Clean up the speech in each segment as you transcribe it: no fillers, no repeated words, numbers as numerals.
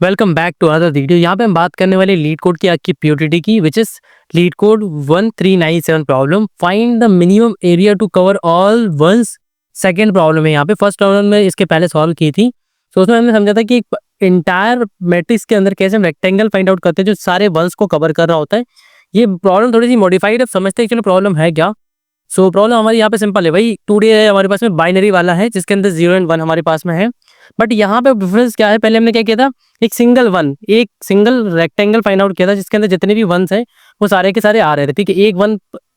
Welcome back to other video. यहाँ पे हम बात करने वाले लीड कोड की आपकी प्योरिटी की, which is LeetCode 1397 problem. Find the minimum area to cover all ones. Second problem है यहाँ पे। फर्स्ट प्रॉब्लम में इसके पहले सॉल्व की थी, तो उसमें हमने समझा था कि एक इंटायर मैट्रिक्स के अंदर कैसे हम रेक्टेंगल फाइंड आउट करते हैं जो सारे वंस को कवर कर रहा होता है। ये प्रॉब्लम थोड़ी सी मॉडिफाइड है, समझते हैं चलो प्रॉब्लम है क्या। सो प्रॉब्लम हमारी यहाँ पे सिंपल है भाई, 2D है हमारे पास में, बाइनरी वाला है जिसके अंदर 0 एंड 1 हमारे पास में है। बट यहाँ पे डिफरेंस क्या है, पहले हमने क्या किया था, एक सिंगल रेक्टेंगल फाइंड आउट किया था जिसके अंदर जितने भी वंस है वो सारे के सारे आ रहे थे। ठीक है,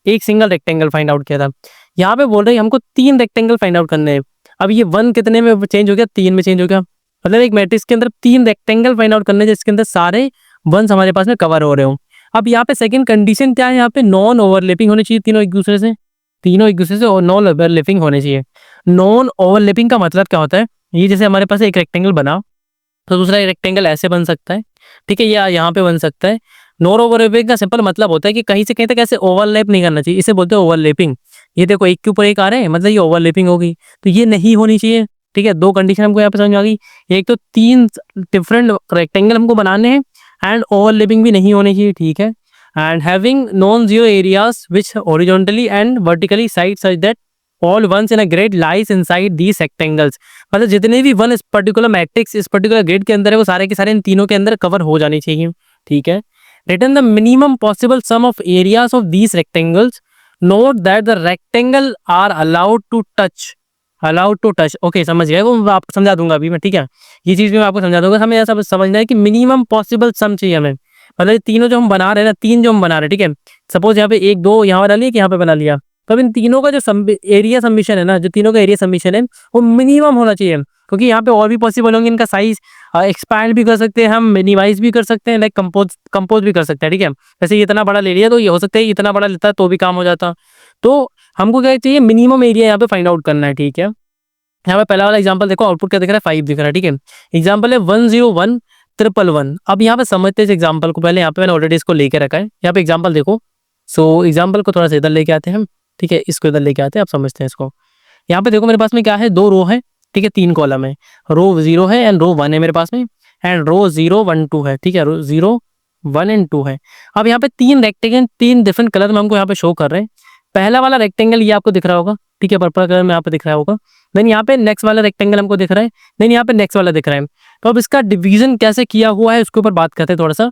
एक सिंगल रेक्टेंगल फाइंड आउट किया था। यहाँ पे बोल रहे हैं हमको 3 रेक्टेंगल फाइंड आउट करने हैं। अब ये 1 कितने में चेंज हो गया, 3 में चेंज हो गया। मतलब एक मैट्रिक्स के अंदर 3 रेक्टेंगल फाइंड आउट करने जिसके अंदर सारे वंस हमारे पास में कवर हो रहे हो। अब यहाँ पे सेकंड कंडीशन क्या है, यहाँ पे नॉन ओवरलैपिंग होनी चाहिए, तीनों एक दूसरे से और नॉन ओवरलैपिंग होने चाहिए। नॉन ओवरलैपिंग का मतलब क्या होता है, ये जैसे हमारे पास एक रेक्टेंगल बना तो दूसरा एक रेक्टेंगल ऐसे बन सकता है, ठीक है, या यहाँ पे बन सकता है। नॉन ओवरलैपिंग का सिंपल मतलब होता है कि कहीं से कहीं तक ऐसे ओवरलैप नहीं करना चाहिए, इसे बोलते हैं ओवरलैपिंग। ये देखो एक के ऊपर एक आ रहे हैं, मतलब ये ओवरलैपिंग होगी, तो ये नहीं होनी चाहिए। ठीक है, 2 कंडीशन हमको यहाँ पे समझ में आ गई। एक तो 3 डिफरेंट रेक्टेंगल हमको बनाने हैं एंड ओवरलैपिंग भी नहीं होनी चाहिए। ठीक है, and having non-zero areas which horizontally and vertically side such that all ones in a grid lies inside these rectangles। मतलब जितने भी वन इस पर्टिकुलर मैट्रिक्स इस पर्टिकुलर ग्रिड के अंदर है वो सारे के सारे इन तीनों के अंदर कवर हो जाने चाहिए। ठीक है, return the minimum possible sum of areas of these rectangles. Note that the rectangle are allowed to touch. Okay, समझ गए, वो मैं आपको समझा दूंगा अभी मैं। ठीक है, ये चीज भी मैं आपको समझा दूंगा। हमें ऐसा समझना है कि मिनिमम पॉसिबल सम चाहिए हमें। मतलब तीनों जो हम बना रहे हैं ना, 3 जो हम बना रहे हैं, ठीक है, सपोज यहाँ पे 1 2 यहाँ बना लिया कि यहाँ पे बना लिया, तो अब इन तीनों का जो एरिया सबमिशन है ना, जो तीनों का एरिया सबमिशन है वो मिनिमम होना चाहिए। क्योंकि यहाँ पे और भी पॉसिबल होंगे, इनका साइज एक्सपैंड भी कर सकते हैं हम, मिनिमाइज भी कर सकते हैं, लाइक कंपोज भी कर सकते हैं। ठीक है, जैसे ये इतना बड़ा ले लिया तो ये हो सकता है इतना बड़ा लेता तो भी काम हो जाता। तो हमको क्या चाहिए, मिनिमम एरिया यहाँ पे फाइंड आउट करना है। ठीक है, यहाँ पे पहला वाला एग्जाम्पल देखो, आउटपुट क्या दिख रहा है, 5 दिख रहा है। ठीक है, एग्जाम्पल है 101,111। अब यहाँ पे समझते हैं इस एग्जाम्पल को। पहले यहाँ पे मैंने ऑलरेडी इसको लेके रखा है, यहाँ पे एग्जाम्पल देखो। सो एग्जाम्पल को थोड़ा सा इधर लेके आते हैं हम। ठीक है, इसको इधर लेके आते हैं, आप समझते हैं इसको। यहाँ पे देखो मेरे पास में क्या है, 2 रो है, ठीक है, 3 कॉलम है। रो 0 है एंड रो 1 है मेरे पास में, एंड रो 0 1 2 है। ठीक है, रो 0 1 एंड 2 है। अब यहाँ पे 3 रेक्टेंगल 3 डिफरेंट कलर में हमको यहाँ पे शो कर रहे हैं। पहला वाला रेक्टेंगल ये आपको दिख रहा होगा, ठीक है, पर्पल कलर में यहाँ पे दिख रहा होगा। देन यहाँ पे नेक्स्ट वाला रेक्टेंगल हमको दिख रहा है, देन यहाँ पे नेक्स्ट वाला दिख रहा है। तो अब इसका डिवीजन कैसे किया हुआ है उसके ऊपर बात करते हैं थोड़ा सा।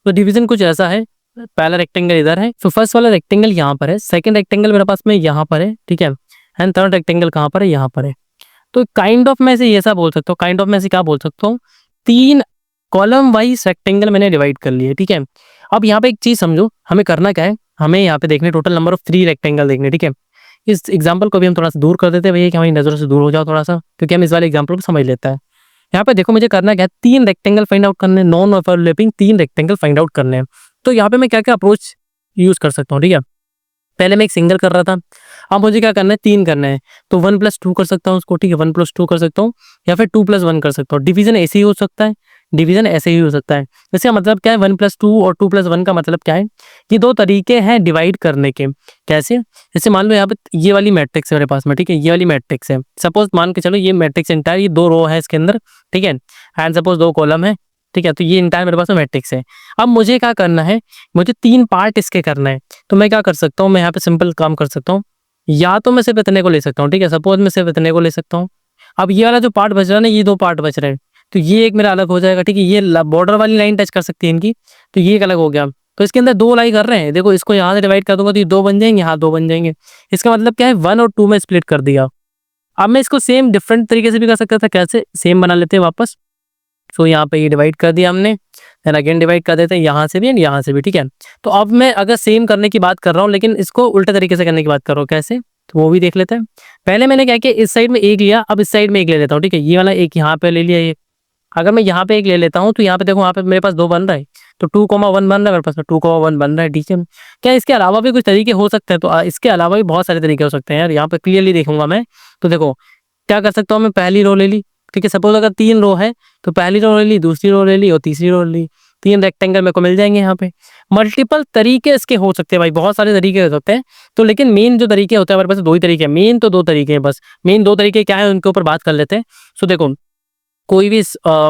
तो डिवीजन कुछ ऐसा है, पहला रेक्टेंगल इधर है, तो फर्स्ट वाला रेक्टेंगल यहाँ पर है, सेकंड रेक्टेंगल मेरे पास में यहाँ पर है, ठीक है, एंड थर्ड रेक्टेंगल कहाँ पर है, यहाँ पर है। तो काइंड ऑफ मैं से ऐसा बोल सकता हूँ, काइंड ऑफ मैं से क्या बोल सकता हूँ, 3 कॉलम वाइज रेक्टेंगल मैंने डिवाइड कर लिए। ठीक है, अब यहाँ पे एक चीज समझो, हमें करना क्या है, हमें यहाँ पे देखने टोटल नंबर ऑफ 3 रेक्टेंगल देखने। ठीक है, इस एग्जाम्पल को भी हम थोड़ा सा दूर कर देते हैं भैया, कि हमारी नजरों से दूर हो जाओ थोड़ा सा, क्योंकि हम इस वाले एग्जाम्पल को समझ लेता है। यहाँ पे देखो मुझे करना क्या है, 3 रेक्टेंगल फाइंड आउट करने, non overlapping 3 rectangle find out करने हैं। तो यहाँ पे मैं क्या क्या अप्रोच यूज कर सकता हूँ। ठीक है, पहले मैं एक सिंगल कर रहा था, अब मुझे क्या करना है, 3 करना है। तो 1 + 2 कर सकता हूँ उसको, ठीक है, 1 + 2 कर सकता हूँ, या फिर 2 + 1 कर सकता हूँ। डिवीजन ऐसे ही हो सकता है, डिवीजन ऐसे ही हो सकता है। इसका मतलब क्या है, 1 + 2 और 2 + 1 का मतलब क्या है, ये 2 तरीके हैं डिवाइड करने के। कैसे, जैसे मान लो यहाँ पे ये वाली मैट्रिक्स है मेरे पास में, ठीक है, ये वाली मैट्रिक्स है, सपोज मान के चलो ये मैट्रिक्स इंटायर, ये 2 रो है इसके अंदर, ठीक है, एंड सपोज 2 कॉलम है। ठीक है, तो ये इंटायर मेरे पास में मैट्रिक्स है। अब मुझे क्या करना है, मुझे 3 पार्ट इसके करना है। तो मैं क्या कर सकता हूँ, मैं यहाँ पे सिंपल काम कर सकता हूँ, या तो मैं सिर्फ इतने को ले सकता हूँ। ठीक है, सपोज मैं सिर्फ इतने को ले सकता हूँ। अब ये वाला जो पार्ट बच रहा है ना, ये 2 पार्ट बच रहे हैं, तो ये एक मेरा अलग हो जाएगा। ठीक है, ये बॉर्डर वाली लाइन टच कर सकती है इनकी, तो ये एक अलग हो गया। तो इसके अंदर 2 लाई कर रहे हैं, देखो इसको यहाँ से डिवाइड कर दूंगा तो ये 2 बन जाएंगे, यहाँ 2 बन जाएंगे। इसका मतलब क्या है, 1 और 2 में स्प्लिट कर दिया। अब मैं इसको सेम डिफरेंट तरीके से भी कर सकता था, कैसे, सेम बना लेते हैं वापस। सो यहाँ पे ये डिवाइड कर दिया हमने, देन अगेन डिवाइड कर देते हैं यहाँ से भी एंड यहाँ से भी। ठीक है, तो अब मैं अगर सेम करने की बात कर रहा हूँ, लेकिन इसको उल्टे तरीके से करने की बात कर रहा हूँ, कैसे, तो वो भी देख लेते हैं। पहले मैंने क्या किया, इस साइड में 1 लिया, अब इस साइड में 1 ले लेता हूँ। ठीक है, ये वाला 1 यहाँ पे ले लिया, ये अगर मैं यहाँ पे 1 ले लेता हूँ तो यहाँ पे देखो, यहाँ पे मेरे पास 2 बन रहा है, तो 2,1 बन रहा है मेरे पास में, 2,1 बन रहा है। ठीक है, क्या इसके अलावा भी कुछ तरीके हो सकते हैं, तो इसके अलावा भी बहुत सारे तरीके हो सकते हैं यार, यहाँ पे क्लियरली देखूंगा मैं। तो देखो क्या कर सकता हूँ, मैं पहली रो ले ली, ठीक है, सपोज अगर 3 रो है तो पहली रो ले ली, दूसरी रो ले ली और तीसरी रो ले ली, 3 रेक्टेंगल मेरे को मिल जाएंगे यहाँ पे। मल्टीपल तरीके इसके हो सकते हैं भाई, बहुत सारे तरीके हो सकते हैं। तो लेकिन मेन जो तरीके होते हैं हमारे पास 2 ही तरीके हैं, मेन तो 2 तरीके हैं बस। मेन 2 तरीके क्या है उनके ऊपर बात कर लेते हैं। सो देखो, कोई भी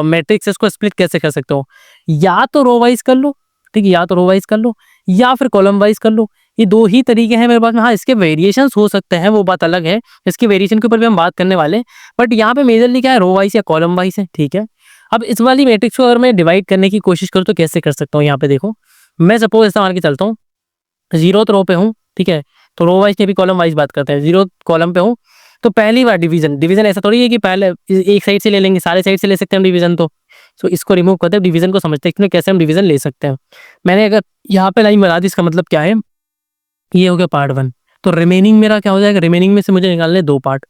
मैट्रिक्स है उसको स्प्लिट कैसे कर सकते हो, या तो रो वाइज कर लो, ठीक है, या तो रो वाइज कर लो या फिर कॉलम वाइज कर लो। ये दो ही तरीके हैं मेरे पास में। हाँ, इसके वेरिएशंस हो सकते हैं, वो बात अलग है, इसके वेरिएशन के ऊपर भी हम बात करने वाले हैं। बट यहाँ पे मेजरली क्या है, रो वाइज या कॉलम वाइज है, ठीक है। अब इस वाली मैट्रिक्स को अगर मैं डिवाइड करने की कोशिश करूँ तो कैसे कर सकता हूँ, यहाँ पे देखो, मैं सपोज ऐसा मान के चलता हूँ, 0th रो पे हूँ, ठीक है, तो रो वाइज नहीं भी कॉलम वाइज बात करते हैं, 0th कॉलम पे हूँ। तो पहली बार डिवीजन, डिवीजन ऐसा थोड़ी है कि पहले एक साइड से ले लेंगे, सारे साइड से ले सकते हैं हम डिवीजन। तो इसको रिमूव करते हैं, डिवीजन को समझते हैं कि कैसे हम डिवीजन ले सकते हैं। मैंने अगर यहाँ पे लाइन बना दी, इसका मतलब क्या है, ये हो गया पार्ट 1। तो रिमेनिंग मेरा क्या हो जाएगा, रिमेनिंग में से मुझे निकालने 2 पार्ट,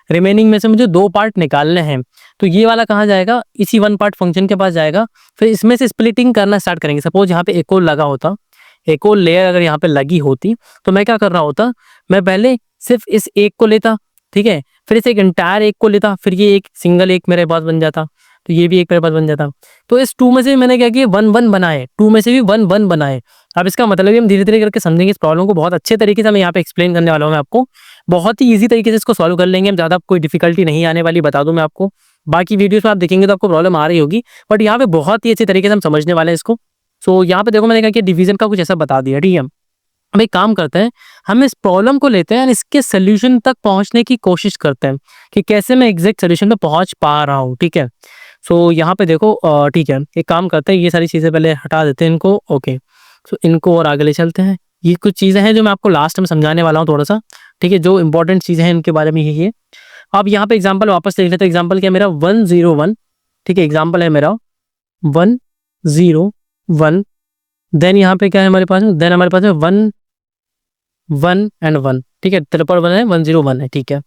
रिमेनिंग में से मुझे 2 पार्ट निकालने हैं। तो ये वाला कहाँ जाएगा, इसी 1 पार्ट फंक्शन के पास जाएगा। फिर इसमें से स्प्लिटिंग करना स्टार्ट करेंगे। सपोज यहाँ पे एक और लगा होता, एक और लेयर अगर यहाँ पे लगी होती, तो मैं क्या कर रहा होता, मैं पहले सिर्फ इस एक को लेता, ठीक है, फिर इस एक एंटायर एक को लेता, फिर ये एक सिंगल एक मेरे पास बन जाता, तो ये भी एक मेरे पास बन जाता। तो इस 2 में से मैंने क्या किया, 1 1 बनाए, 2 में से भी 1 1 बनाए। अब इसका मतलब हम धीरे धीरे करके समझेंगे इस प्रॉब्लम को, बहुत अच्छे तरीके से मैं यहाँ पे एक्सप्लेन करने वाला हूँ। मैं आपको बहुत ही ईजी तरीके से इसको सॉल्व कर लेंगे हम, ज़्यादा कोई डिफिकल्टी नहीं आने वाली, बता दूं मैं आपको। बाकी वीडियोस में आप देखेंगे तो आपको प्रॉब्लम आ रही होगी, बट यहाँ पे बहुत ही अच्छे तरीके से हम समझने वाले हैं इसको। सो यहाँ पे देखो, मैंने कहा कि डिवीजन का कुछ ऐसा बता दिया, ठीक है। अब एक काम करते हैं, हम इस प्रॉब्लम को लेते हैं और इसके सोल्यूशन तक पहुंचने की कोशिश करते हैं कि कैसे मैं एग्जैक्ट सोल्यूशन पे पहुंच पा रहा हूँ, ठीक है। सो यहाँ पे देखो, ठीक है, एक काम करते हैं, ये सारी चीज़ें पहले हटा देते हैं इनको, ओके। सो इनको और आगे ले चलते हैं। ये कुछ चीज़ें हैं जो मैं आपको लास्ट में समझाने वाला हूँ थोड़ा सा, ठीक है, जो इंपॉर्टेंट चीज़ें हैं इनके बारे में यही है। अब यहाँ पे एग्जाम्पल वापस देख लेते हैं। एग्जाम्पल क्या है मेरा, 101, ठीक है, एग्जाम्पल है मेरा 101। देन यहाँ पे क्या है हमारे पास में, देन हमारे पास है 1 1 एंड 1, ठीक है, ट्रिपल 1 है, 101 है, ठीक है।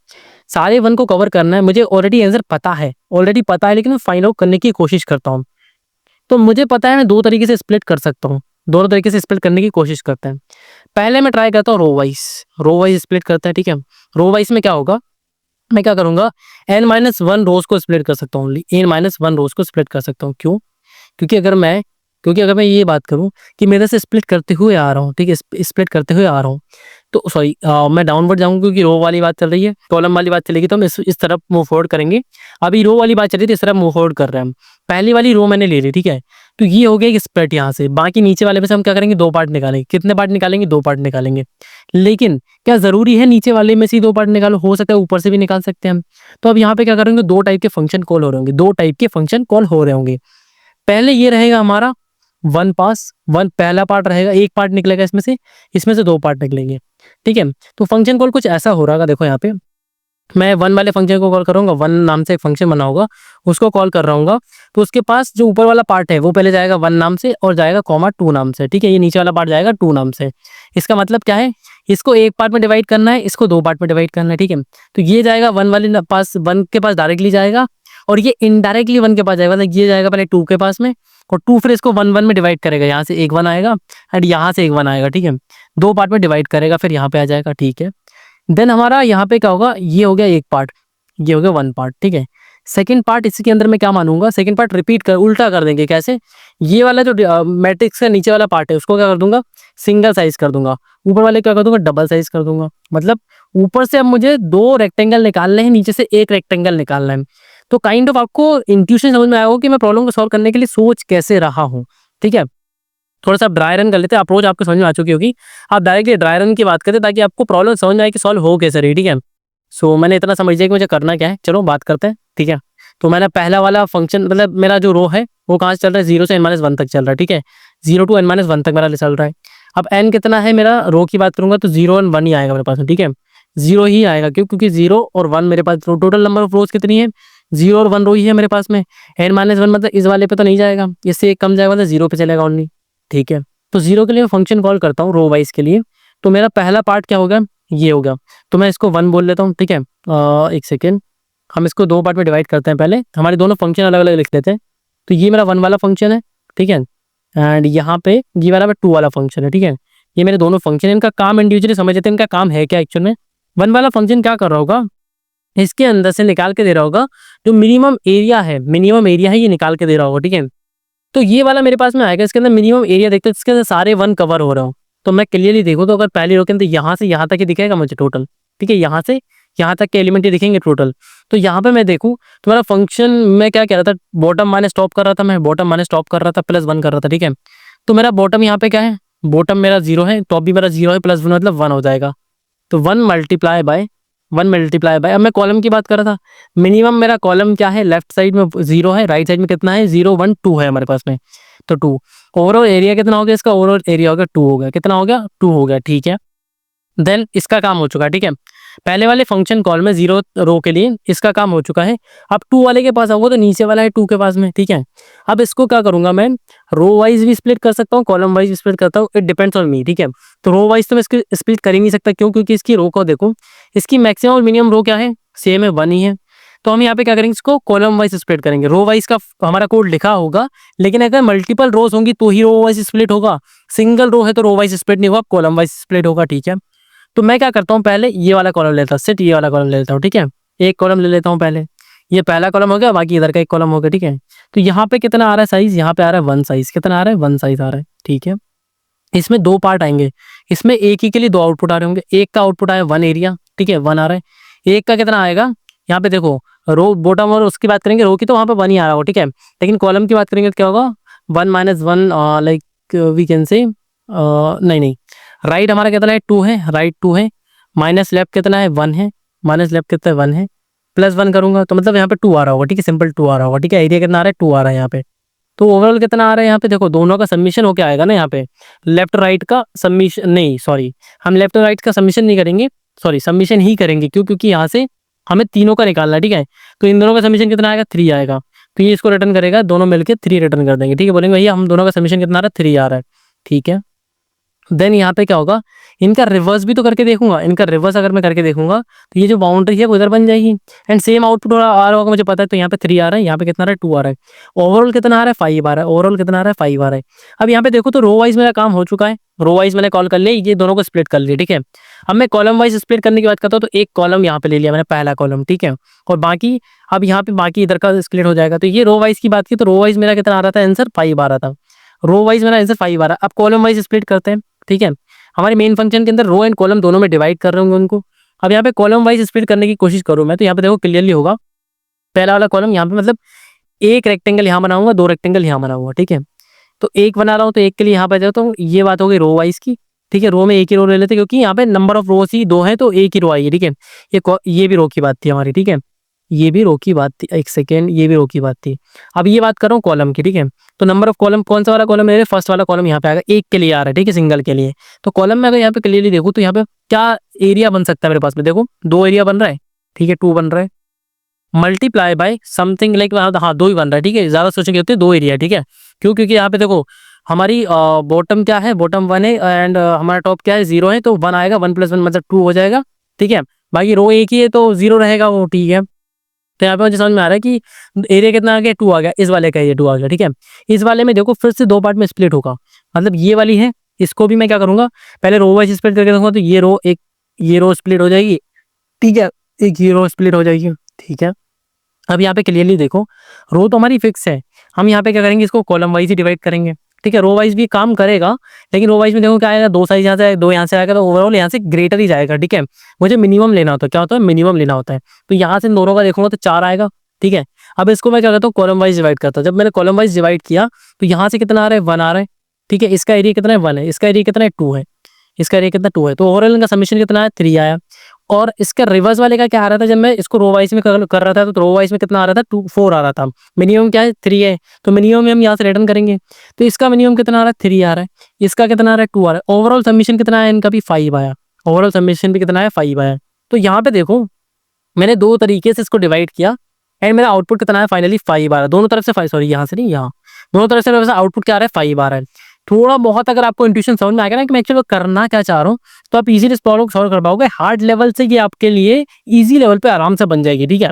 सारे 1 को कवर करना है, मुझे ऑलरेडी आंसर पता है, ऑलरेडी पता है, लेकिन मैं फाइंड आउट करने की कोशिश करता हूँ। तो मुझे पता है मैं 2 तरीके से स्प्लिट कर सकता हूँ, दोनों तरीके से स्प्लिट करने की कोशिश करते हैं। पहले मैं ट्राई करता हूँ रो वाइज स्प्लिट करता है, ठीक है। रो वाइज में क्या होगा, मैं क्या करूंगा, n-1 रोज को स्प्लिट कर सकता हूँ, n-1 रोज को स्प्लिट कर सकता हूँ। क्यों, क्योंकि अगर मैं ये बात करूं कि मेरे से स्प्लिट करते हुए आ रहा हूँ, ठीक है, स्प्लिट करते हुए आ रहा हूँ, तो सॉरी, मैं डाउनवर्ड जाऊंगा क्योंकि रो वाली बात चल रही है, कॉलम वाली बात चलेगी तो हम इस तरफ मूव फॉरवर्ड करेंगे। अभी रो वाली बात चल रही थी, इस तरफ मूव फॉरवर्ड कर रहे हैं हम। पहली वाली रो मैंने ले ली, ठीक है, तो ये हो गया एक स्प्लिट यहाँ से। बाकी नीचे वाले में से हम क्या करेंगे, 2 पार्ट निकालेंगे। कितने पार्ट निकालेंगे, 2 पार्ट निकालेंगे। लेकिन क्या जरूरी है नीचे वाले में से 2 पार्ट निकालो, हो सकता है ऊपर से भी निकाल सकते हैं हम। तो अब यहाँ पे क्या करेंगे, 2 टाइप के फंक्शन कॉल हो रहे होंगे, 2 टाइप के फंक्शन कॉल हो रहे होंगे। पहले ये रहेगा हमारा 1 पास 1, पहला पार्ट रहेगा, एक पार्ट निकलेगा इसमें से 2 पार्ट निकलेंगे, ठीक है। तो फंक्शन कॉल कुछ ऐसा हो रहा है, देखो यहाँ पे मैं 1 वाले फंक्शन को कॉल करूंगा, 1 नाम से एक फंक्शन बना होगा, उसको कॉल कर रहा हूँ। तो उसके पास जो ऊपर वाला पार्ट है वो पहले जाएगा 1 नाम से और जाएगा कॉमा 2 नाम से, ठीक है। ये नीचे वाला पार्ट जाएगा 2 नाम से। इसका मतलब क्या है, इसको एक पार्ट में डिवाइड करना है, इसको 2 पार्ट में डिवाइड करना है, ठीक है। तो ये जाएगा 1 वाले पास, 1 के पास डायरेक्टली जाएगा, और ये इनडायरेक्टली 1 के पास जाएगा, मतलब ये जाएगा पहले 2 के पास में, और 2 फिर इसको 1 1 में डिवाइड करेगा, यहाँ से एक 1 आएगा एंड यहाँ से एक 1 आएगा, ठीक है। 2 पार्ट में डिवाइड करेगा, फिर यहाँ पे आ जाएगा, ठीक है। देन हमारा यहाँ पे क्या होगा, ये हो गया एक पार्ट, ये हो गया 1 पार्ट, ठीक है। सेकंड पार्ट इसके अंदर मैं क्या मानूंगा, सेकंड पार्ट रिपीट कर, उल्टा कर देंगे। कैसे, ये वाला जो मैट्रिक्स का नीचे वाला पार्ट है उसको क्या कर दूंगा, सिंगल साइज कर दूंगा, ऊपर वाले क्या कर दूंगा, डबल साइज कर दूंगा। मतलब ऊपर से अब मुझे 2 रेक्टेंगल निकालने हैं, नीचे से एक रेक्टेंगल निकालना है। तो काइंड ऑफ आपको इंट्यूशन समझ में आया होगा कि मैं प्रॉब्लम को सॉल्व करने के लिए सोच कैसे रहा हूँ, ठीक है। थोड़ा सा ड्राई रन कर लेते हैं, अप्रोच आपको समझ में आ चुकी होगी। आप डायरेक्टली ड्राई रन की बात करते ताकि आपको प्रॉब्लम समझ में आए कि सॉल्व हो कैसे रही, ठीक है। सो मैंने इतना समझ लिया कि मुझे करना क्या है, चलो बात करते हैं, ठीक है। तो मैंने पहला वाला फंक्शन, मतलब मेरा जो रो है वो कहाँ से चल रहा है, 0 से n-1 तक चल रहा है, ठीक है। 0 to n-1 तक मेरा चल रहा है। अब n कितना है मेरा, रो की बात करूंगा तो 0 और 1 ही आएगा मेरे पास में, ठीक है। 0 ही आएगा, क्यों, क्योंकि 0 और 1 मेरे पास टोटल नंबर ऑफ रोज कितनी है, 0 और 1 रो ही है मेरे पास में। n-1 मतलब इस वाले पे तो नहीं जाएगा, इससे एक कम जाएगा, मतलब 0 पे चलेगा ओनली, ठीक है। तो 0 के लिए मैं फंक्शन कॉल करता हूँ रो वाइज के लिए। तो मेरा पहला पार्ट क्या होगा, ये होगा, तो मैं इसको 1 बोल लेता हूँ, ठीक है। एक सेकेंड, हम इसको 2 पार्ट में डिवाइड करते हैं। पहले हमारे दोनों फंक्शन अलग अलग लिख लेते हैं। तो ये मेरा 1 वाला फंक्शन है, ठीक है, एंड यहाँ पे ये वाला 2 वाला फंक्शन है, ठीक है। ये मेरे दोनों फंक्शन है, इनका काम इंडिविजुअली समझ लेते हैं, इनका काम है क्या एक्चुअल में। 1 वाला फंक्शन क्या कर रहा होगा, इसके अंदर से निकाल के दे रहा होगा जो मिनिमम एरिया है ये निकाल के दे रहा होगा, ठीक है। तो ये वाला मेरे पास में आएगा, इसके अंदर मिनिमम एरिया देखते हैं, इसके अंदर सारे 1 कवर हो रहा हूँ। तो मैं क्लियरली देखूँ तो अगर पहली रो के अंदर यहाँ से यहाँ तक ही दिखेगा मुझे टोटल, ठीक है, यहाँ से यहाँ तक के एलिमेंट ही दिखेंगे टोटल। तो यहाँ पे मैं देखूँ तो मेरा फंक्शन मैं क्या कह रहा था, बॉटम माइनस टॉप कर रहा था, मैं बॉटम माइनस टॉप कर रहा था, प्लस 1 कर रहा था, ठीक है। तो मेरा बॉटम यहाँ पे क्या है, बॉटम मेरा 0 है, टॉप भी मेरा 0 है, प्लस 1 मतलब 1 हो जाएगा। तो 1 मल्टीप्लाई बाय अब मैं कॉलम की बात कर रहा था। मिनिमम मेरा कॉलम क्या है, लेफ्ट साइड में 0 है, राइट साइड में कितना है, 0 1 2 है हमारे पास में। तो 2 ओवरऑल एरिया कितना हो गया, इसका ओवरऑल एरिया हो गया 2 हो गया, कितना हो गया 2 हो गया, ठीक है। देन इसका काम हो चुका है, ठीक है। पहले वाले फंक्शन कॉल में 0 रो के लिए इसका काम हो चुका है। अब 2 वाले के पास आओगे तो नीचे वाला है 2 के पास में, ठीक है। अब इसको क्या करूंगा मैं, रो वाइज भी स्प्लिट कर सकता हूँ, कॉलम वाइज भी स्प्लिट करता हूँ, इट डिपेंड्स ऑन मी, ठीक है। तो रो वाइज तो मैं इसकी स्प्लिट कर ही नहीं सकता, क्यों, क्योंकि इसकी रो को देखो, इसकी मैक्सिमम और मिनिमम रो क्या है, सेम है, 1 ही है। तो हम यहाँ पे क्या करेंगे, इसको कॉलम वाइज स्प्लिट करेंगे। रो वाइज का हमारा कोड लिखा होगा, लेकिन अगर मल्टीपल रोज होंगी तो ही रो वाइज स्प्लिट होगा, सिंगल रो है तो रो वाइज स्प्लिट नहीं होगा, कॉलम वाइज स्प्लिट होगा, ठीक है। तो मैं क्या करता हूँ, पहले ये वाला कॉलम लेता हूँ, सिर्फ ये वाला कॉलम ले लेता हूँ, ठीक है। एक कॉलम ले लेता हूँ पहले, ये पहला कॉलम हो गया, बाकी इधर का एक कॉलम हो गया, ठीक है। तो यहाँ पे कितना आ रहा है साइज, यहाँ पे आ रहा है 1 साइज, कितना आ रहा है 1 साइज आ रहा है, ठीक है। इसमें 2 पार्ट आएंगे, इसमें एक ही के लिए 2 आउटपुट आ रहे होंगे। एक का आउटपुट आया 1 एरिया, ठीक है, 1 आ रहा है। एक का कितना आएगा, यहाँ पे देखो रो बॉटम और उसकी बात करेंगे रो की, तो वहाँ पे 1 ही आ रहा होगा, ठीक है। लेकिन कॉलम की बात करेंगे तो क्या होगा, 1 minus 1, like we can say, नहीं नहीं, राइट हमारा कितना है 2 है, राइट 2 है, माइनस लेफ्ट कितना है 1 है, माइनस लेफ्ट कितना है 1 है, प्लस 1 करूंगा तो मतलब यहाँ पे 2 आ रहा होगा, ठीक है, सिंपल 2 आ रहा होगा, ठीक है। एरिया कितना आ रहा है 2 आ रहा है यहाँ पे। तो ओवरऑल कितना आ रहा है यहाँ पे, देखो दोनों का सबमिशन होके आएगा ना, यहाँ पे लेफ्ट राइट का सबमिशन नहीं, सॉरी, हम लेफ्ट और राइट का सबमिशन नहीं करेंगे, सॉरी सबमिशन ही करेंगे, क्यों, क्योंकि यहाँ से हमें तीनों का निकालना है, ठीक है। तो इन दोनों का सबमिशन कितना आएगा, 3 आएगा। तो ये इसको रिटर्न करेगा, दोनों मिलकर 3 रिटर्न कर देंगे, ठीक है। बोलेंगे भैया हम दोनों का सबमिशन कितना आ रहा है, 3 आ रहा है, ठीक है। देन यहाँ पे क्या होगा, इनका रिवर्स भी तो करके देखूंगा, इनका रिवर्स अगर मैं करके देखूंगा तो ये जो बाउंड्री है वो इधर बन जाएगी, एंड सेम आउटपुट आ रहा होगा, मुझे पता है। तो यहाँ पे 3 आ रहा है, यहाँ पे कितना आ रहा है 2 आ रहा है, ओवरऑल कितना आ रहा है 5 आ रहा है, ओवरऑल कितना आ रहा है 5 आ रहा है। अब यहाँ पे देखो तो रो वाइज मेरा काम हो चुका है, रो वाइज मैंने कॉल कर लिया, ये दोनों को स्प्लिट कर लिया, ठीक है। अब मैं कॉलम वाइज स्प्लिट करने की बात करता हूँ, तो एक कॉलम यहाँ पे ले लिया मैंने, पहला कॉलम, ठीक है, और बाकी अब यहाँ पे बाकी इधर का स्प्लिट हो जाएगा। तो ये रो वाइज की बात की, तो रो वाइज मेरा कितना आ रहा था आंसर, 5 आ रहा था, रो वाइज मेरा आंसर 5 आ रहा है। अब कॉलम वाइज स्प्लिट करते हैं, ठीक है। हमारे मेन फंक्शन के अंदर रो एंड कॉलम दोनों में डिवाइड कर रहे होंगे उनको। अब यहाँ पे कॉलम वाइज स्प्लिट करने की कोशिश करूँ मैं, तो यहाँ पे देखो क्लियरली होगा, पहला वाला कॉलम यहाँ पे मतलब एक रेक्टेंगल यहाँ बनाऊंगा, 2 रेक्टेंगल यहाँ बनाऊंगा, ठीक है। तो एक बना रहा हूँ तो एक के लिए यहाँ पे जाता हूँ, ये बात हो गई रो वाइज की, ठीक है। रो में एक ही रो ले लेते, क्योंकि यहाँ पे नंबर ऑफ रोज ही 2 है, तो एक ही रो आई है, ठीक है। ये भी रो की बात थी हमारी, ठीक है, ये भी रो की बात थी, एक सेकेंड, ये भी रो की बात थी। अब ये बात कर रहा हूँ कॉलम की, ठीक है। तो नंबर ऑफ कॉलम कौन सा वाला कॉलम है, फर्स्ट वाला कॉलम यहाँ पे आएगा, एक के लिए आ रहा है, ठीक है, सिंगल के लिए। तो कॉलम में अगर यहाँ पे क्लियरली देखूँ तो यहाँ पे क्या एरिया बन सकता है मेरे पास में, देखो 2 एरिया बन रहा है, ठीक है, 2 बन रहा है, मल्टीप्लाई बाय समथिंग लाइक, हाँ 2 ही बन रहा है, ठीक है। ज्यादा सोचेंगे होते 2 एरिया, ठीक है। क्यों, क्योंकि यहाँ पे देखो हमारी बॉटम क्या है, बॉटम 1 है, एंड हमारा टॉप क्या है 0 है, तो 1 आएगा, 1 + 1 मतलब 2 हो जाएगा, ठीक है। बाकी रो एक ही है तो 0 रहेगा वो, ठीक है। तो यहाँ पे मुझे समझ में आ रहा है कि एरिया कितना आ गया, 2 आ गया, इस वाले का ये 2 आ गया, ठीक है। इस वाले में देखो फिर से 2 पार्ट में स्प्लिट होगा, मतलब ये वाली है, इसको भी मैं क्या करूंगा, पहले रो वाइज स्प्लिट करके देखूंगा, तो ये रो एक, ये रो स्प्लिट हो जाएगी, ठीक है, एक ये रो स्प्लिट हो जाएगी, ठीक है। अब यहाँ पे क्लियरली देखो, रो तो हमारी फिक्स है, हम यहाँ पे क्या करेंगे, इसको कॉलम वाइज ही डिवाइड करेंगे, ठीक है। रो वाइज भी काम करेगा, लेकिन रो वाइज में देखो क्या आएगा, 2 साइज यहाँ से 2 यहाँ से आएगा, तो ओवरऑल यहाँ से ग्रेटर ही जाएगा, ठीक है। मुझे मिनिमम लेना होता है, क्या होता है, मिनिमम लेना होता है। तो यहाँ से इन दोनों का देखूंगा तो 4 आएगा, ठीक है। अब इसको मैं क्या करता हूँ, कॉलम वाइज डिवाइड करता हूँ। जब मैंने कॉलम वाइज डिवाइड किया तो यहाँ से कितना आ रहा है, 1 आ रहा है, ठीक है। इसका एरिया कितना है, 1 है, इसका एरिया कितना है, 2 है, इसका एरिया कितना 2 है। तो ओवरऑल इनका समीशन कितना है, 3 आया। और इसका रिवर्स वाले का क्या आ रहा था, जब मैं इसको रो वाइज में कर रहा था, तो रो वाइज में कितना आ रहा था, 2 4 आ रहा था। मिनिमम क्या है, 3 है, तो मिनिमम में हम यहाँ से रिटर्न करेंगे। तो इसका मिनिमम कितना आ रहा है, 3 आ रहा है, इसका कितना आ रहा है, 2 आ रहा है। ओवरऑल सबमिशन कितना है, इनका भी 5 आया, ओवरऑल सबमिशन भी कितना है, 5 आया। तो यहाँ पे देखो मैंने 2 तरीके से इसको डिवाइड किया, एंड मेरा आउटपुट कितना है, फाइनली 5 आ रहा है, दोनों तरफ से 5, सॉरी यहाँ से नहीं, यहाँ दोनों तरफ से मेरे पास आउटपुट क्या आ रहा है, 5 आ रहा है। थोड़ा बहुत अगर आपको इंट्यूशन समझ में आएगा ना कि मैं एक्चुअली करना क्या चाह रहा हूँ, तो आप इजीली इस प्रॉब्लम को सॉल्व कर पाओगे। हार्ड लेवल से ये आपके लिए इजी लेवल पे आराम से बन जाएगी, ठीक है।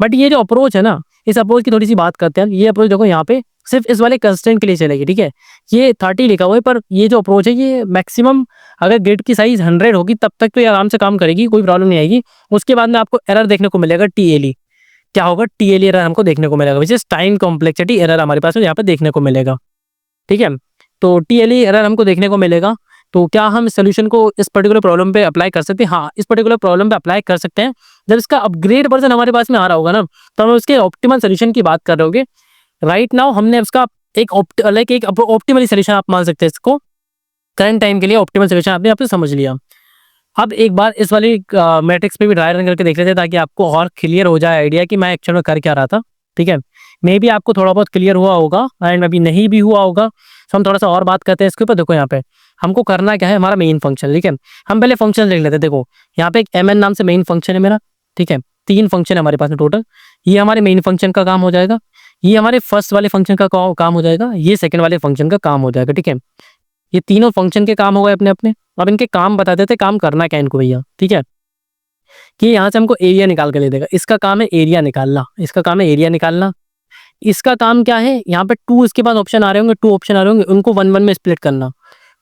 बट ये जो अप्रोच है ना, इस अप्रोच की थोड़ी सी बात करते हैं। ये अप्रोच देखो यहाँ पे सिर्फ इस वाले कंस्टेंट के लिए चलेगी, ठीक है। ये 30 लिखा हुआ है, पर ये जो अप्रोच है ये मैक्सिमम अगर गेट की साइज 100 होगी तब तक तो ये आराम से काम करेगी, कोई प्रॉब्लम नहीं आएगी। उसके बाद में आपको एरर देखने को मिलेगा, TLE क्या होगा, TLE एरर हमको देखने को मिलेगा, which is time complexity error हमारे पास में यहाँ पे देखने को मिलेगा, ठीक है। तो TLE एरर हमको देखने को मिलेगा, तो क्या हम इस सोल्यूशन को इस पर्टिकुलर प्रॉब्लम पे अप्लाई कर सकते हैं? हाँ, इस पर्टिकुलर प्रॉब्लम पे अप्लाई कर सकते हैं। जब इसका अपग्रेड वर्जन हमारे पास में आ रहा होगा ना, तो हम उसके ऑप्टिमल सोल्यूशन की बात कर रहे होंगे। राइट नाउ हमने उसका एक ऑप्टिमली सोल्यूशन आप मान सकते हैं इसको। करंट टाइम के लिए ऑप्टिमल सोल्यूशन आपने यहाँ पे समझ लिया। अब एक बार इस वाली मैट्रिक्स पे भी ड्राई रन करके देख लेते हैं, ताकि आपको और क्लियर हो जाए आइडिया कि मैं एक्चुअल में कर क्या रहा था। ठीक है, मे बी आपको थोड़ा बहुत क्लियर हुआ होगा एंड अभी नहीं भी हुआ होगा, तो हम थोड़ा सा और बात करते हैं इसके ऊपर। देखो यहाँ पे हमको करना क्या है, हमारा मेन फंक्शन। ठीक है, हम पहले फंक्शन लिख लेते हैं। देखो यहाँ पे एक mn नाम से मेन फंक्शन है मेरा। ठीक है, 3 फंक्शन है हमारे पास में टोटल। ये हमारे मेन फंक्शन का काम हो जाएगा, ये हमारे फर्स्ट वाले फंक्शन का काम हो जाएगा, ये सेकंड वाले फंक्शन का काम हो जाएगा। ठीक है, ये तीनों फंक्शन के काम हो गए अपने अपने। अब इनके काम बता देते, काम करना क्या इनको भैया। ठीक है, कि यहाँ से हमको एरिया निकाल के ले देगा। इसका काम है एरिया निकालना, इसका काम है एरिया निकालना। इसका काम क्या है, यहाँ पे 2 इसके पास ऑप्शन आ रहे होंगे, 2 ऑप्शन आ रहे होंगे, उनको 1 1 में स्प्लिट करना,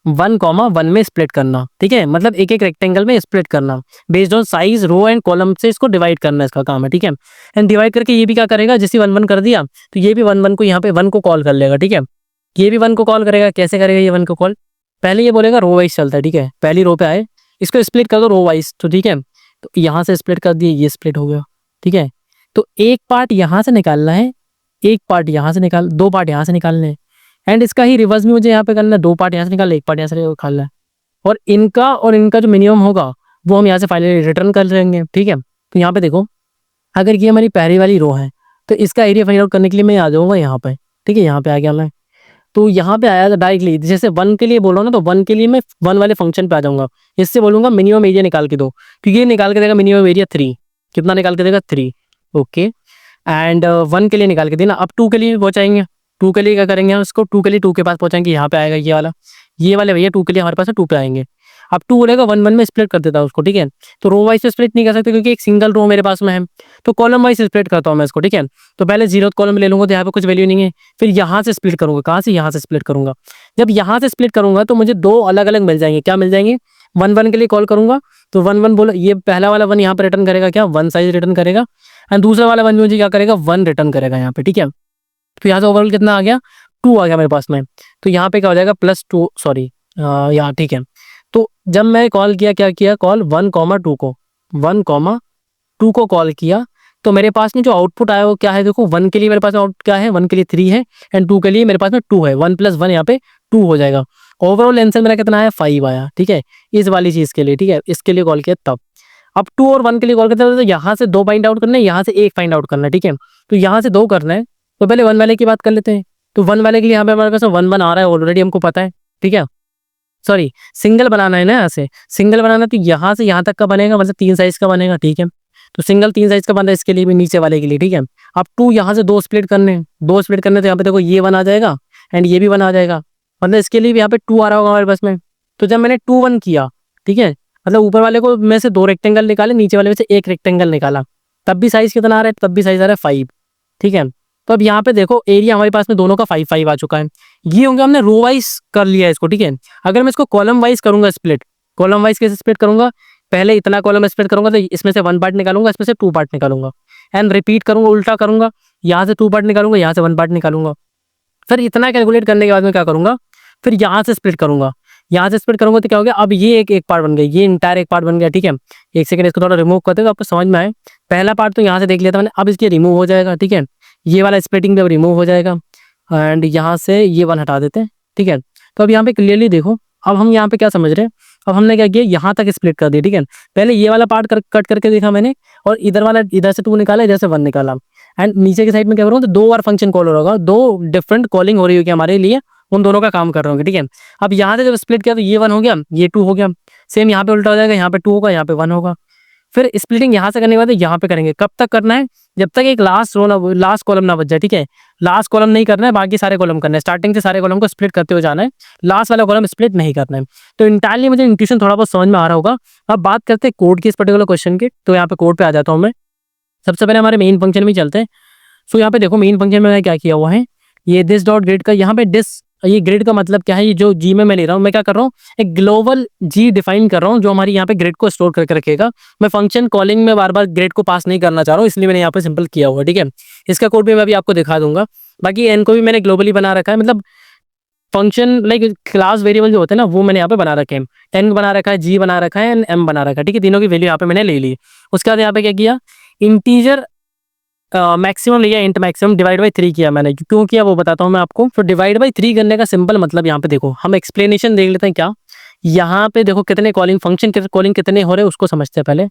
1,1 में स्प्लिट करना। ठीक है, मतलब एक एक रेक्टेंगल में स्प्लिट करना, based on size, row and column से इसको डिवाइड करना इसका काम है। ठीक है, एंड डिवाइड करके ये भी क्या करेगा, जैसे 1 1 कर दिया तो ये भी 1 1 को यहाँ पे 1 को कॉल कर लेगा। ठीक है, ये भी 1 को कॉल करेगा। कैसे करेगा ये 1 को कॉल, पहले ये बोलेगा रो वाइज चलता है। ठीक है, पहली रो पे आए, इसको स्प्लिट कर दो रो वाइज। तो ठीक है, तो यहाँ से स्प्लिट कर दिए, ये स्प्लिट हो गया। ठीक है, तो एक पार्ट यहाँ से निकालना है, एक पार्ट यहाँ से निकाल, 2 पार्ट यहाँ से निकालने हैं, एंड इसका ही रिवर्स भी मुझे यहाँ पे करना है। 2 पार्ट यहाँ से निकालना, 1 पार्ट यहाँ से निकालना है, और इनका जो मिनिमम होगा वो हम यहाँ से फाइनली रिटर्न कर लेंगे। ठीक है, तो यहाँ पे देखो, अगर ये हमारी पहली वाली रो है तो इसका एरिया फाइंड आउट करने के लिए मैं आ जाऊँगा यहाँ पे। ठीक है, यहाँ पे आ गया मैं, तो यहाँ पे आया डायरेक्टली। जैसे 1 के लिए बोल रहा हूँ ना, तो 1 के लिए मैं 1 वाले फंक्शन पे आ जाऊंगा। इससे बोलूंगा मिनिमम एरिया निकाल के दो, क्योंकि ये निकाल के देगा मिनिमम एरिया 3। कितना निकाल के देगा, 3। ओके, एंड 1 के लिए निकाल के देना। अब 2 के लिए पहुंचाएंगे, 2 के लिए क्या करेंगे हम उसको, 2 के लिए 2 के पास पहुंचाएंगे, यहाँ पे आएगा ये वाले भैया 2 के लिए हमारे पास 2 पे आएंगे। अब 2 बोलेगा 1 1 में स्प्लिट कर देता है उसको। ठीक है, तो रो वाइज से स्प्लिट नहीं कर सकते क्योंकि एक सिंगल रो मेरे पास में है, तो कॉलम वाइज स्प्लिट करता हूँ मैं इसको। ठीक है, तो पहले 0th कॉलम ले लूंगा, तो यहाँ पे कुछ वैल्यू नहीं है, फिर यहाँ से स्प्लिट करूंगा। कहाँ से, यहाँ से स्प्लिट करूंगा। जब यहाँ से स्प्लिट करूंगा तो मुझे 2 अलग अलग मिल जाएंगे। क्या मिल जाएंगे, 1 1 के लिए कॉल करूंगा, तो 1 1 बोलो, ये पहला वाला 1 यहाँ पे रिटर्न करेगा क्या, 1 साइज रिटर्न करेगा, एंड दूसरा वाला 1 मुझे क्या करेगा, 1 रिटर्न करेगा यहाँ पे। ठीक है, तो यहाँ से ओवरऑल कितना आ गया, 2 आ गया मेरे पास में। तो यहाँ पे क्या हो जाएगा, +2, सॉरी यहाँ। ठीक है, तो जब मैं कॉल किया, क्या किया, कॉल 1 2 को, 1 2 को कॉल किया, तो मेरे पास में जो आउटपुट आया वो क्या है, देखो 1 के लिए मेरे पास आउटपुट क्या है, 1 के लिए 3 है, एंड 2 के लिए मेरे पास में 2 है। 1 + 1 यहाँ पे 2 हो जाएगा। ओवरऑल आंसर मेरा कितना आया, 5 आया। ठीक है, इस वाली चीज के लिए। ठीक है, इसके लिए कॉल किया तब। अब 2 और 1 के लिए कॉल करते हैं, तो यहाँ से 2 फाइंड आउट करना है, यहाँ से 1 फाइंड आउट करना है। ठीक है, तो यहाँ से 2 करना है, तो पहले 1 वाले की बात कर लेते हैं। तो 1 वाले के लिए यहाँ पे हमारे पास 1 1 आ रहा है ऑलरेडी, हमको पता है। ठीक है, सॉरी, सिंगल बनाना है ना, यहाँ से सिंगल बनाना, तो यहाँ से यहाँ तक का बनेगा, मतलब 3 साइज का बनेगा। ठीक है, तो सिंगल 3 साइज का बना इसके लिए भी, नीचे वाले के लिए। ठीक है, अब 2 यहाँ से 2 स्प्लिट करने, 2 स्प्लिट करने, तो यहाँ पे देखो ये 1 आ जाएगा एंड ये भी 1 आ जाएगा, मतलब इसके लिए भी यहाँ पे 2 आ रहा होगा हमारे पास में। तो जब मैंने 2 1 किया, ठीक है, मतलब ऊपर वाले को में से 2 रेक्टेंगल निकाले, नीचे वाले में से 1 रेक्टेंगल निकाला, तब भी साइज कितना आ रहा है, तब भी साइज आ रहा है 5। ठीक है, तो अब यहाँ पे देखो एरिया हमारे पास में दोनों का 5 5 आ चुका है। ये होंगे, हमने रो वाइज कर लिया इसको। ठीक है, अगर मैं इसको कॉलम वाइज करूंगा स्प्लिट, कॉलम वाइज कैसे स्प्लिट करूंगा, पहले इतना कॉलम स्प्लिट करूंगा, तो इसमें से 1 पार्ट निकालूंगा, इसमें से 2 पार्ट निकालूंगा, एंड रिपीट करूंगा, उल्टा करूंगा, यहाँ से 2 पार्ट निकालूंगा, यहाँ से 1 पार्ट निकालूंगा। फिर इतना कैलकुलेट करने के बाद में क्या करूंगा, फिर यहाँ से स्प्लिट करूंगा, यहाँ से स्प्लिट करूंगा, तो क्या हो गया, अब ये एक पार्ट बन गया, ये इंटायर एक पार्ट बन गया। ठीक है, एक सेकंड इसको थोड़ा रिमूव करते तो आपको समझ में आए। पहला पार्ट तो यहाँ से देख लिया था मैंने, अब इसके रिमूव हो जाएगा। ठीक है, ये वाला स्प्लिटिंग भी अब रिमूव हो जाएगा, एंड यहाँ से ये 1 हटा देते हैं। ठीक है, तो अब यहाँ पे क्लियरली देखो, अब हम यहाँ पे क्या समझ रहे हैं, अब हमने क्या किया, यहाँ तक स्प्लिट कर दिया। ठीक है, पहले ये वाला पार्ट कट करके देखा मैंने, और इधर वाला, इधर से 2 निकाला, इधर से 1 निकाला, एंड नीचे की साइड में क्या करूँगा, तो 2 बार फंक्शन कॉल हो रहा होगा, 2 डिफरेंट कॉलिंग हो रही होगी हमारे लिए, उन दोनों का काम कर रहे होंगे। ठीक है, अब यहाँ से जब स्प्लिट किया तो ये 1 हो गया, ये 2 हो गया, सेम यहाँ पे उल्टा हो जाएगा, यहाँ पे 2 होगा, यहाँ पे 1 होगा। फिर स्प्लिटिंग यहाँ से करने के बाद यहाँ पे करेंगे। कब तक करना है, जब तक एक लास्ट कॉलम ना बच जाए। ठीक है, लास्ट कॉलम नहीं करना है, बाकी सारे कॉलम करना है, स्टार्टिंग से सारे कॉलम को स्प्लिट करते हुए जाना है, लास्ट वाला कॉलम स्प्लिट नहीं करना है। तो इंटायरली मुझे इंट्यूशन थोड़ा बहुत समझ में आ रहा होगा। अब बात करते हैं कोड की, इस पर्टिकुलर क्वेश्चन की। तो यहाँ पे कोड पे आ जाता हूँ मैं। सबसे पहले हमारे मेन फंक्शन में चलते हैं। सो यहाँ पे देखो, मेन फंक्शन में क्या किया हुआ है, ये दिस डॉट ग्रिड का, यहाँ पे दिस, ये ग्रिड का मतलब क्या है, ये जो जी में मैं ले रहा हूँ, मैं क्या कर रहा हूँ, एक ग्लोबल जी डिफाइन कर रहा हूँ, जो हमारी यहाँ पे ग्रिड को स्टोर करके रखेगा। मैं फंक्शन कॉलिंग में बार बार ग्रिड को पास नहीं करना चाह रहा हूँ, इसलिए मैंने यहाँ पे सिंपल किया हुआ है। ठीक है, इसका कोड भी मैं अभी आपको दिखा दूंगा। बाकी एन को भी मैंने ग्लोबली बना रखा है, मतलब फंक्शन लाइक क्लास वेरिएबल जो होते हैं ना वो मैंने यहाँ पे बना रखे हैं, एन बना रखा है, जी बना रखा है एंड एम बना रखा है, ठीक है। तीनों की वैल्यू यहाँ पे मैंने ले ली। उसके बाद यहाँ पे क्या किया, इंटीजर मैक्सिमम लिया, इंट मैक्सिमम डिवाइड बाई 3 किया मैंने। क्यों किया वो बताता हूँ मैं आपको। तो डिवाइड बाई 3 करने का सिंपल मतलब यहाँ पे देखो, हम एक्सप्लेनेशन देख लेते हैं क्या। यहाँ पे देखो कितने कॉलिंग फंक्शन के कॉलिंग कितने हो रहे हैं उसको समझते हैं पहले।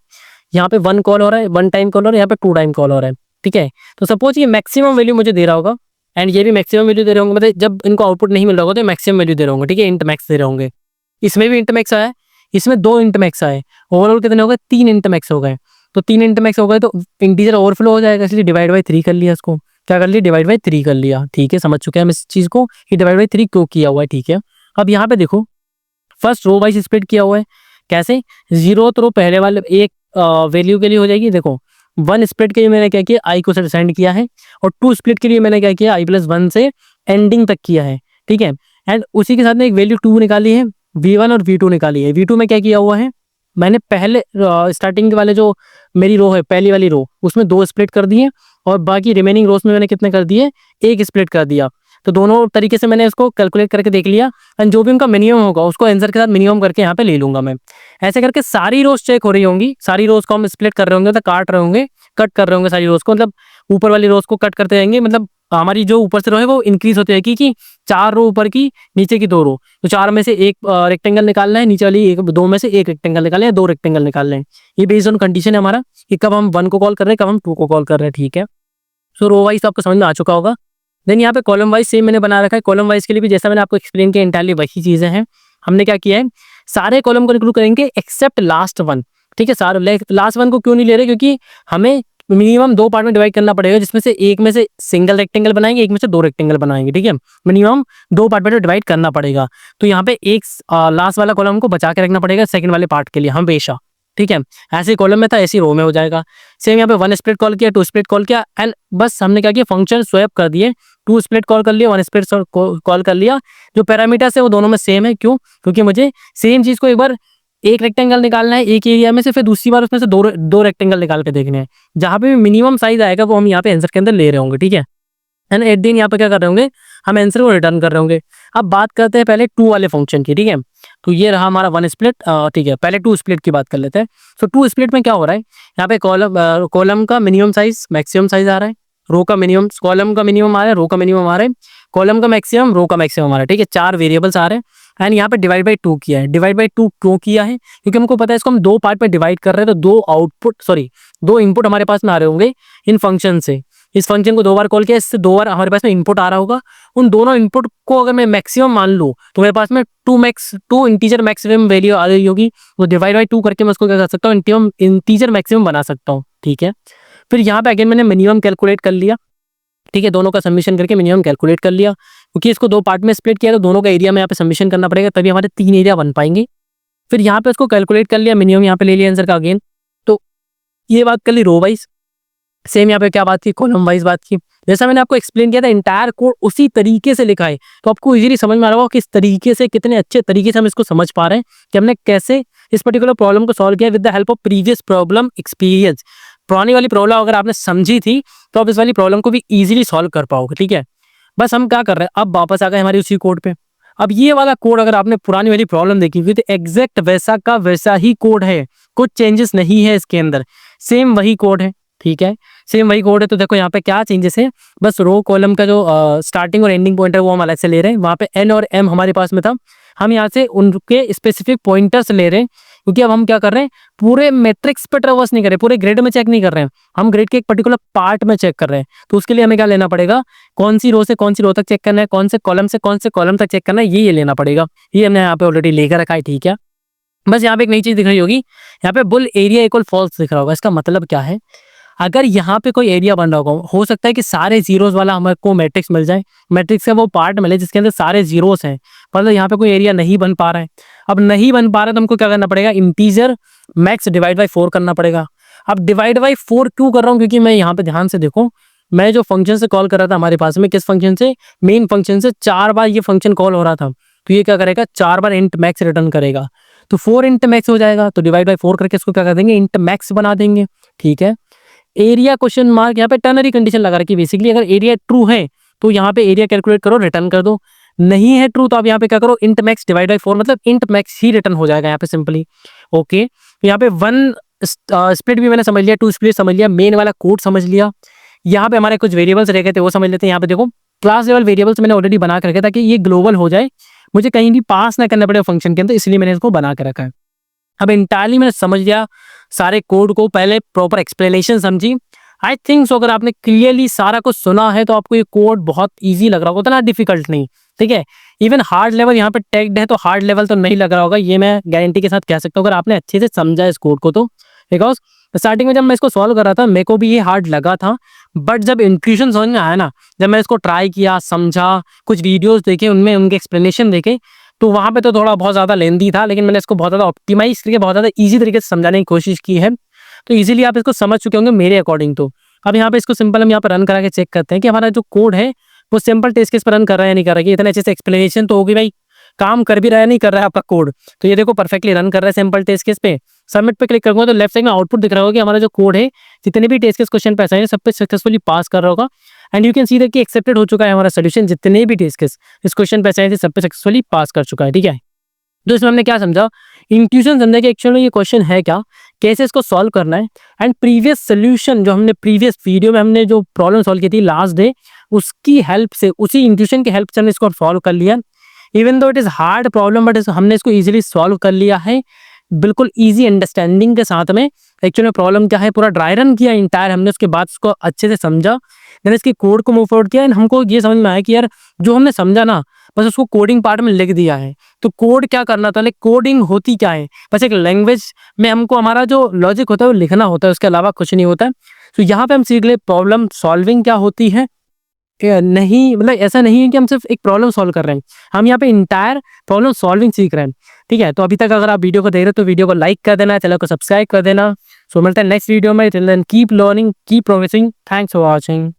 यहाँ पे 1 कॉल हो रहा है, 1 टाइम कॉल हो रहा है, यहाँ पे 2 टाइम कॉल हो रहा है, ठीक है। तो सपोज ये मैक्सिमम वैल्यू मुझे दे रहा होगा एंड ये भी मैक्सिमम वैल्यू दे रहे होंगे, मतलब जब इनको आउटपुट नहीं मिल रहा होगा तो मैक्सिमम वैल्यू दे रहे होंगे, ठीक है, इंट मैक्स दे रहे होंगे। इसमें भी इंट मैक्स आया है, इसमें 2 इंट मैक्स आए, ओवरऑल कितने हो गए, 3 इंट मैक्स हो गए। तो 3 इंट मैक्स हो गए तो इंटीजर ओवरफ्लो हो जाएगा, इसलिए डिवाइड बाई 3 कर लिया इसको। क्या कर लिया, डिवाइड बाई 3 कर लिया, ठीक है। समझ चुके हैं हम इस चीज को कि डिवाइड बाई 3 क्यों किया हुआ है, ठीक है। अब यहाँ पे देखो फर्स्ट रो वाइज स्प्लिट किया हुआ है, कैसे, 0th रो पहले वाले एक वैल्यू के लिए हो जाएगी। देखो 1 स्प्लिट के लिए मैंने क्या किया, आई को सेंड किया है, और 2 स्प्लिट के लिए मैंने क्या किया, i+1 से एंडिंग तक किया है, ठीक है। एंड उसी के साथ में एक वैल्यू 2 निकाली है, v1 और v2 निकाली है। v2 में क्या किया हुआ है, मैंने पहले स्टार्टिंग वाले जो मेरी रो है, पहली वाली रो, उसमें 2 स्प्लिट कर दिए, और बाकी रिमेनिंग रोज में मैंने कितने कर दिए, 1 स्प्लिट कर दिया। तो दोनों तरीके से मैंने इसको कैलकुलेट करके देख लिया, एंड जो भी उनका मिनिमम होगा उसको आंसर के साथ मिनिमम करके यहाँ पे ले लूंगा मैं। ऐसे करके सारी रोज चेक हो रही होंगी, सारी रोज को हम स्प्लिट कर रहे होंगे, तो काट रहे होंगे, कट कर रहे होंगे सारी रोज को, मतलब ऊपर वाली रोज को कट करते जाएंगे, मतलब हमारी जो ऊपर से रो है वो इंक्रीज होती है कि 4 रो ऊपर की, नीचे की 2 रो, तो 4 में से एक रेक्टेंगल निकालना है, नीचे वाली 2 में से एक रेक्टेंगल निकालना है, 2 रेक्टेंगल निकालना है। ये बेस्ड ऑन कंडीशन है हमारा कि कब हम 1 को कॉल कर रहे हैं, कब हम 2 को कॉल कर रहे हैं, ठीक है। सो रो वाइज तो आपको समझ में आ चुका होगा। देन यहाँ पे कॉलम वाइज सेम मैंने बना रखा है। कॉलम वाइज के लिए भी जैसा मैंने आपको एक्सप्लेन किया इंटायरली वही चीजें हैं। हमने क्या किया है, सारे कॉलम को इंक्लूड करेंगे एक्सेप्ट लास्ट 1, ठीक है। सारे लास्ट 1 को क्यों नहीं ले रहे, क्योंकि हमें मिनिमम 2 पार्ट में डिवाइड करना पड़ेगा, जिसमें से एक में से सिंगल रेक्टेंगल बनाएंगे, एक में से 2 रेक्टेंगल बनाएंगे, ठीक है। मिनिमम 2 पार्ट में डिवाइड करना पड़ेगा। तो यहाँ पे एक लास्ट वाला कॉलम को बचा के रखना पड़ेगा सेकंड वाले पार्ट के लिए हमेशा, ठीक है। ऐसे कॉलम में था, ऐसी रो में हो जाएगा। सेम यहाँ पे 1 स्प्लिट कॉल किया, 2 स्प्लिट कॉल किया, एंड बस हमने क्या किया, फंक्शन स्वैप कर दिए, 2 स्प्लिट कॉल कर लिया, 1 स्प्लिट कॉल कर लिया। जो पैरामीटर्स है वो दोनों में सेम है, क्यों, क्योंकि मुझे सेम चीज को एक बार एक रेक्टेंगल निकालना है एक एरिया में से, फिर दूसरी बार उसमें से दो रेक्टेंगल निकाल के देखने हैं। जहां पे मिनिमम साइज आएगा वो हम यहाँ पे आंसर के अंदर ले रहे होंगे, ठीक है। एंड एट दिन यहाँ पे क्या कर रहे होंगे, हम आंसर को रिटर्न कर रहे होंगे। अब बात करते हैं पहले 2 वाले फंक्शन की, ठीक है। तो ये रहा हमारा 1 स्प्लिट, ठीक है। पहले 2 स्प्लिट की बात कर लेते हैं। सो 2 स्प्लिट में क्या हो रहा है, यहाँ पे कॉलम का मिनिमम साइज मैक्सिमम साइज आ रहा है, रो का मिनिमम, कॉलम का मिनिमम आ रहा है, रो का मिनिमम आ रहा है, कॉलम का मैक्सिमम, रो का मैक्सिमम आ रहा है, ठीक है। 4 वेरिएबल्स आ रहे हैं। एंड यहाँ पे डिवाइड बाई 2 किया है। डिवाइड बाई 2 क्यों किया है, क्योंकि हमको पता है इसको हम 2 पार्ट में डिवाइड कर रहे हैं, तो 2 इनपुट हमारे पास में आ रहे होंगे इन फंक्शन से। इस फंक्शन को 2 बार कॉल किया, इससे 2 बार हमारे पास में इनपुट आ रहा होगा। उन दोनों इनपुट को अगर मैं मैक्सिमम मान लूँ तो मेरे पास में 2 इंटीजर मैक्सिमम वैल्यू आ रही होगी। तो डिवाइड बाई 2 करके मैं उसको क्या कर सकता हूँ, इंटीजर मैक्सिमम बना सकता हूँ, ठीक है। फिर यहाँ पे अगेन मैंने मिनिमम कैलकुलेट कर लिया, ठीक है। दोनों का सबमिशन करके मिनिमम कैलकुलेट कर लिया, क्योंकि इसको 2 पार्ट में स्प्लिट किया तो दोनों का एरिया में यहाँ पे सबमिशन करना पड़ेगा, तभी हमारे 3 एरिया बन पाएंगे। फिर यहाँ पे उसको कैलकुलेट कर लिया, मिनिमम यहाँ पे ले लिया आंसर का अगेन। तो ये बात कर ली रो वाइज। सेम यहाँ पे क्या बात की, कॉलम वाइज बात की। जैसा मैंने आपको एक्सप्लेन किया था, इंटायर कोड उसी तरीके से लिखा है, तो आपको इजीली समझ में आ रहा होगा किस तरीके से, कितने अच्छे तरीके से हम इसको समझ पा रहे हैं कि हमने कैसे इस पर्टिकुलर प्रॉब्लम को सॉल्व किया with the help of previous problem experience. पुरानी वाली प्रॉब्लम अगर आपने समझी थी तो आप इस वाली प्रॉब्लम को भी इजीली सॉल्व कर पाओगे, ठीक है। बस हम क्या कर रहे हैं, अब वापस आ गए हमारी उसी कोड पे। अब ये वाला कोड अगर आपने पुरानी वाली प्रॉब्लम देखी हुई तो एग्जैक्ट वैसा का वैसा ही कोड है, कुछ चेंजेस नहीं है इसके अंदर, सेम वही कोड है, ठीक है। सेम वही कोड है। तो देखो यहाँ पे क्या चेंजेस है, बस रो कॉलम का जो स्टार्टिंग और एंडिंग पॉइंटर वो हम अलग से ले रहे हैं। वहाँ पे एन और एम हमारे पास में था, हम यहाँ से उनके स्पेसिफिक पॉइंटर्स ले रहे हैं, क्योंकि अब हम क्या कर रहे हैं, पूरे मैट्रिक्स पे ट्रेवर्स नहीं कर रहे, पूरे ग्रिड में चेक नहीं कर रहे हैं, हम ग्रिड के एक पर्टिकुलर पार्ट में चेक कर रहे हैं। तो उसके लिए हमें क्या लेना पड़ेगा, कौन सी रो से कौन सी रो तक चेक करना है, कौन से कॉलम से कौन से कॉलम तक चेक करना है, ये लेना पड़ेगा। ये हमने यहाँ पे ऑलरेडी लेकर रखा है, ठीक है। बस यहाँ पे एक नई चीज दिख रही होगी, यहाँ पे बुल एरिया इक्वल फॉल्स दिख रहा होगा। इसका मतलब क्या है, अगर यहाँ पे कोई एरिया बन रहा होगा, हो सकता है कि सारे जीरोस वाला हमारे को मैट्रिक्स मिल जाए, मैट्रिक्स का वो पार्ट मिले जिसके अंदर सारे जीरोस हैं, मतलब यहाँ पे कोई एरिया नहीं बन पा रहा है। अब नहीं बन पा रहा है तो हमको क्या करना पड़ेगा, इंटीजर मैक्स डिवाइड बाई 4 करना पड़ेगा। अब डिवाइड बाई 4 क्यों कर रहा हूँ, क्योंकि मैं यहाँ पे ध्यान से देखो, मैं जो फंक्शन से कॉल कर रहा था हमारे पास में, किस फंक्शन से, मेन फंक्शन से 4 बार ये फंक्शन कॉल हो रहा था। तो ये क्या करेगा, 4 बार इंट मैक्स रिटर्न करेगा, तो 4 इंट मैक्स हो जाएगा। तो डिवाइड बाई 4 करके इसको क्या कर देंगे, इंट मैक्स बना देंगे, ठीक है। एरिया क्वेश्चन मार्क, यहाँ पे टर्नरी कंडीशन लगा रखी, बेसिकली अगर एरिया ट्रू है तो यहाँ पे एरिया कैलकुलेट करो, रिटर्न कर दो। नहीं है ट्रू तो आप यहाँ पे क्या करो, इंट मैक्स डिवाइड बाई 4, मतलब इंट मैक्स ही रिटर्न हो जाएगा यहाँ पे सिंपली। ओके, तो यहाँ पे 1 स्प्लिट भी मैंने समझ लिया, 2 स्प्लिट समझ लिया, मेन वाला कोड समझ लिया। यहाँ पे हमारे कुछ वेरिएबल्स रह गए थे वो समझ लेते हैं। यहाँ पे देखो क्लास लेवल वेरिएबल्स मैंने ऑलरेडी बना के रखा ताकि ये ग्लोबल हो जाए, मुझे कहीं भी पास ना करना पड़े फंक्शन के अंदर, इसलिए मैंने इसको बना के रखा है। अब इंटायरली मैंने समझ लिया सारे कोड को, पहले प्रॉपर एक्सप्लेनेशन समझी। आई थिंक सो अगर आपने क्लियरली सारा कुछ सुना है तो आपको ये कोड बहुत इजी लग रहा होगा, उतना डिफिकल्ट नहीं, ठीक है। इवन हार्ड लेवल यहाँ पे टैग्ड है तो हार्ड लेवल तो नहीं लग रहा होगा, ये मैं गारंटी के साथ कह सकता हूँ अगर आपने अच्छे से समझा इस कोड को तो। बिकॉज स्टार्टिंग में जब मैं इसको सॉल्व कर रहा था मेरे को भी ये हार्ड लगा था, बट जब इंट्यूशन समझ में आया ना, जब मैं इसको ट्राई किया, समझा, कुछ वीडियोस देखे, उनमें उनके एक्सप्लेनेशन देखे, तो वहाँ पे तो थोड़ा बहुत ज़्यादा लेंदी था, लेकिन मैंने इसको बहुत ज़्यादा ऑप्टिमाइज करके बहुत ज़्यादा ईजी तरीके से समझाने की कोशिश की है, तो इजीली आप इसको समझ चुके होंगे मेरे अकॉर्डिंग तो। अब यहाँ पे इसको सिंपल हम यहाँ पर रन करा के चेक करते हैं कि हमारा जो कोड है वो सिंपल टेस्ट केस पर रन कर रहा है या नहीं कर रहा है। इतने अच्छे से एक्सप्लेनेशन तो होगी भाई, काम कर भी रहा है नहीं कर रहा है आपका कोड, तो ये देखो परफेक्टली रन कर रहा है सिंपल टेस्ट केस पे। सबमिट पे क्लिक करूंगा तो लेफ्ट साइड में आउटपुट दिख रहा होगा कि हमारा जो कोड है जितने भी टेस्ट केस क्वेश्चन पे असाइन सब पे सक्सेसफुली पास कर रहा होगा। And you can see that कि एक्सेप्टेड हो चुका है हमारा सोल्यूशन, जितने भी टेस्ट केस इस क्वेश्चन पे असाइन थे सब पे सक्सेसफुली पास कर चुका है, ठीक है। तो इसमें हमने क्या समझा, इंट्यूशन समझा कि एक्चुअली ये क्वेश्चन है क्या, कैसे इसको सॉल्व करना है, एंड प्रीवियस सोल्यूशन जो हमने प्रीवियस वीडियो में हमने जो प्रॉब्लम सॉल्व की थी लास्ट डे, उसकी हेल्प से, उसी इंट्यूशन की हेल्प से हमने इसको सॉल्व कर लिया। Even though it is hard problem but हमने इसको ईजिली सॉल्व कर लिया है, बिल्कुल ईजी अंडरस्टैंडिंग के साथ में। एक्चुअली प्रॉब्लम क्या है पूरा ड्राई रन किया इंटायर हमने, उसके बाद उसको अच्छे से समझा, देन इसकी कोड को मूव फॉरवर्ड किया, एंड हमको ये समझ में आया कि यार जो हमने समझा ना बस उसको कोडिंग पार्ट में लिख दिया है। तो कोड क्या करना था, कोडिंग होती क्या है, बस एक लैंग्वेज में हमको हमारा जो लॉजिक होता है वो लिखना होता है, उसके अलावा कुछ नहीं होता है। तो यहाँ पे हम सीख ले प्रॉब्लम सॉल्विंग क्या होती है, नहीं मतलब ऐसा नहीं है कि हम सिर्फ एक प्रॉब्लम सॉल्व कर रहे हैं, हम यहाँ पे इंटायर प्रॉब्लम सॉल्विंग सीख रहे हैं, ठीक है। तो अभी तक अगर आप वीडियो को देख रहे हो तो वीडियो को लाइक कर देना, चैनल को सब्सक्राइब कर देना। सो मिलते हैं नेक्स्ट वीडियो में, till then keep learning, keep progressing, thanks for watching.